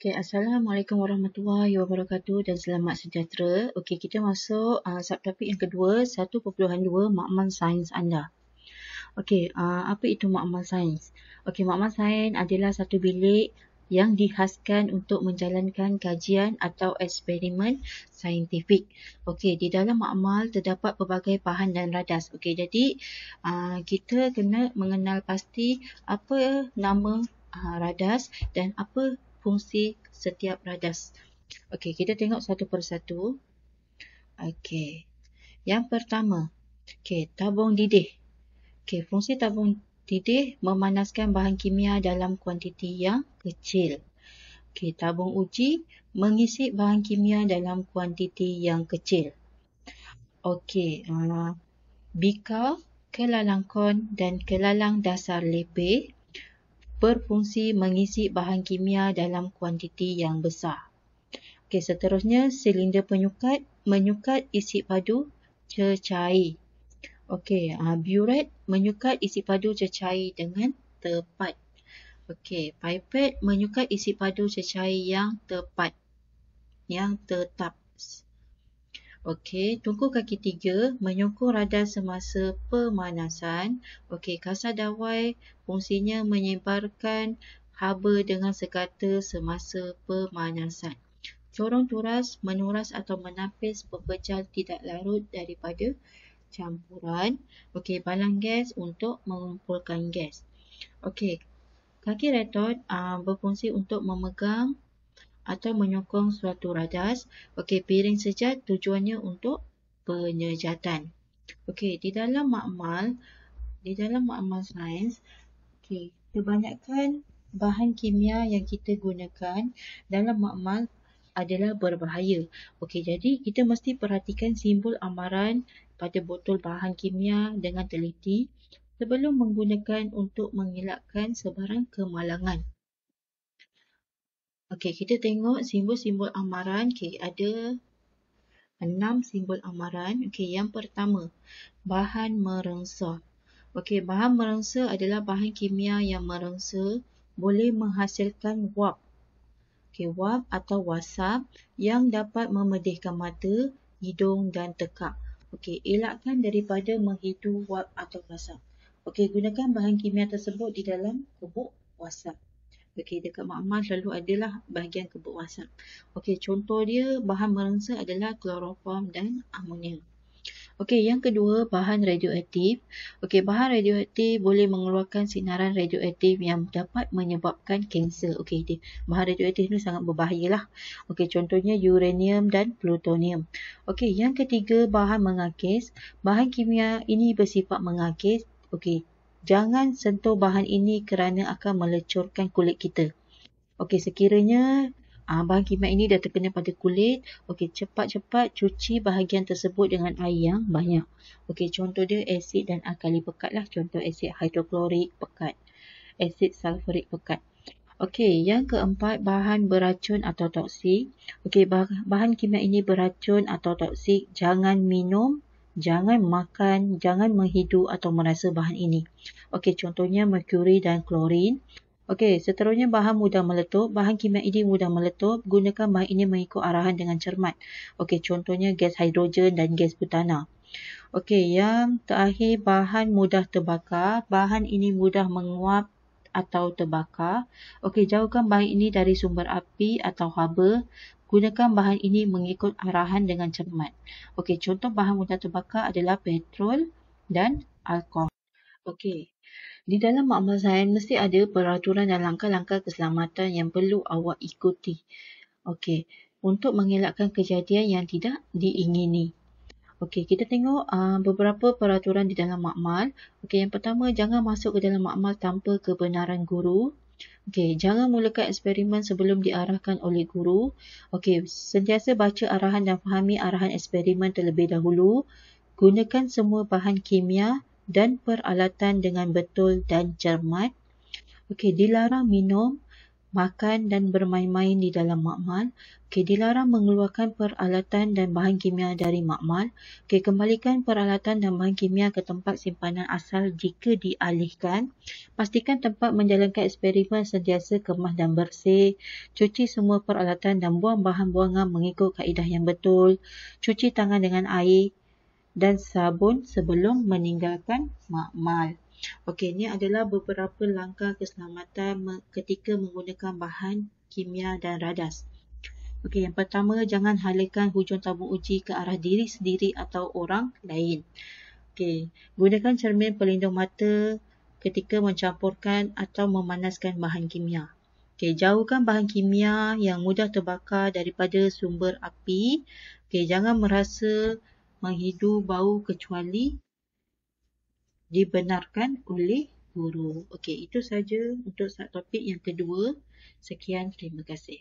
Okay, Assalamualaikum warahmatullahi wabarakatuh dan selamat sejahtera. Okey, kita masuk subtopik yang kedua, 1.2 makmal sains anda. Okey, apa itu makmal sains? Okey, makmal sains adalah satu bilik yang dihaskan untuk menjalankan kajian atau eksperimen saintifik. Okey, di dalam makmal terdapat pelbagai bahan dan radas. Okey, jadi kita kena mengenal pasti apa nama radas dan apa fungsi setiap radas. Okey, kita tengok satu persatu. Okey, yang pertama, tabung didih. Okey, fungsi tabung didih memanaskan bahan kimia dalam kuantiti yang kecil. Okey, tabung uji mengisi bahan kimia dalam kuantiti yang kecil. Okey, bikar, kelalangkon dan kelalang dasar lepeh berfungsi mengisi bahan kimia dalam kuantiti yang besar. Okey, seterusnya silinder penyukat menyukat isi padu cecair. Okey, buret menyukat isi padu cecair dengan tepat. Okey, pipet menyukat isi padu cecair yang tepat, yang tetap. Okey, tungku kaki 3 menyokong radar semasa pemanasan. Okey, kasar dawai fungsinya menyebarkan haba dengan sekata semasa pemanasan. Corong turas menuras atau menapis pepejal tidak larut daripada campuran. Okey, balang gas untuk mengumpulkan gas. Okey, kaki retort berfungsi untuk memegang atau menyokong suatu radas. Okey, piring sejat tujuannya untuk penyejatan. Okey, di dalam makmal sains, kebanyakan bahan kimia yang kita gunakan dalam makmal adalah berbahaya. Okey, jadi kita mesti perhatikan simbol amaran pada botol bahan kimia dengan teliti sebelum menggunakan untuk mengelakkan sebarang kemalangan. Okey, kita tengok simbol-simbol amaran. Okey, ada 6 simbol amaran. Okey, yang pertama, bahan merengsa. Okey, bahan merengsa adalah bahan kimia yang merengsa boleh menghasilkan wap. Okey, wap atau wasap yang dapat memedihkan mata, hidung dan tekak. Okey, elakkan daripada menghidu wap atau wasap. Okey, gunakan bahan kimia tersebut di dalam kubuk wasap. Okey, dekat makmal selalu adalah bahagian kubuk wasap. Okey, contoh dia bahan merengsa adalah kloroform dan amonia. Okey, yang kedua, bahan radioaktif. Okey, bahan radioaktif boleh mengeluarkan sinaran radioaktif yang dapat menyebabkan kanser. Okey, bahan radioaktif ni sangat berbahayalah. Okey, contohnya uranium dan plutonium. Okey, yang ketiga, bahan mengakis. Bahan kimia ini bersifat mengakis. Okey, jangan sentuh bahan ini kerana akan melecurkan kulit kita. Okey, sekiranya bahan kimia ini dah terkena pada kulit, okey, cepat-cepat cuci bahagian tersebut dengan air yang banyak. Okey, contoh dia asid dan alkali pekat lah. Contoh asid hidroklorik pekat, asid sulfurik pekat. Okey, yang keempat, bahan beracun atau toksik. Okey, bahan kimia ini beracun atau toksik. Jangan minum, jangan makan, jangan menghidu atau merasa bahan ini. Okey, contohnya merkuri dan klorin. Okey, seterusnya bahan mudah meletup. Bahan kimia ini mudah meletup. Gunakan bahan ini mengikut arahan dengan cermat. Okey, contohnya gas hidrogen dan gas butana. Okey, yang terakhir, bahan mudah terbakar. Bahan ini mudah menguap atau terbakar. Okey, jauhkan bahan ini dari sumber api atau haba. Gunakan bahan ini mengikut arahan dengan cermat. Okey, contoh bahan mudah terbakar adalah petrol dan alkohol. Okey, di dalam makmal sains mesti ada peraturan dan langkah-langkah keselamatan yang perlu awak ikuti. Okey, untuk mengelakkan kejadian yang tidak diingini. Okey, kita tengok beberapa peraturan di dalam makmal. Okey, yang pertama, jangan masuk ke dalam makmal tanpa kebenaran guru. Okey, jangan mulakan eksperimen sebelum diarahkan oleh guru. Okey, sentiasa baca arahan dan fahami arahan eksperimen terlebih dahulu. Gunakan semua bahan kimia dan peralatan dengan betul dan cermat. Okey, dilarang minum, makan dan bermain-main di dalam makmal. Okey, dilarang mengeluarkan peralatan dan bahan kimia dari makmal. Okey, kembalikan peralatan dan bahan kimia ke tempat simpanan asal jika dialihkan. Pastikan tempat menjalankan eksperimen sentiasa kemas dan bersih. Cuci semua peralatan dan buang bahan buangan mengikut kaedah yang betul. Cuci tangan dengan air dan sabun sebelum meninggalkan makmal. Okey, ini adalah beberapa langkah keselamatan ketika menggunakan bahan kimia dan radas. Okey, yang pertama, jangan halakan hujung tabung uji ke arah diri sendiri atau orang lain. Okey, gunakan cermin pelindung mata ketika mencampurkan atau memanaskan bahan kimia. Okey, jauhkan bahan kimia yang mudah terbakar daripada sumber api. Okey, jangan merasa menghidu bau kecuali dibenarkan oleh guru. Okey, itu saja untuk topik yang kedua. Sekian, terima kasih.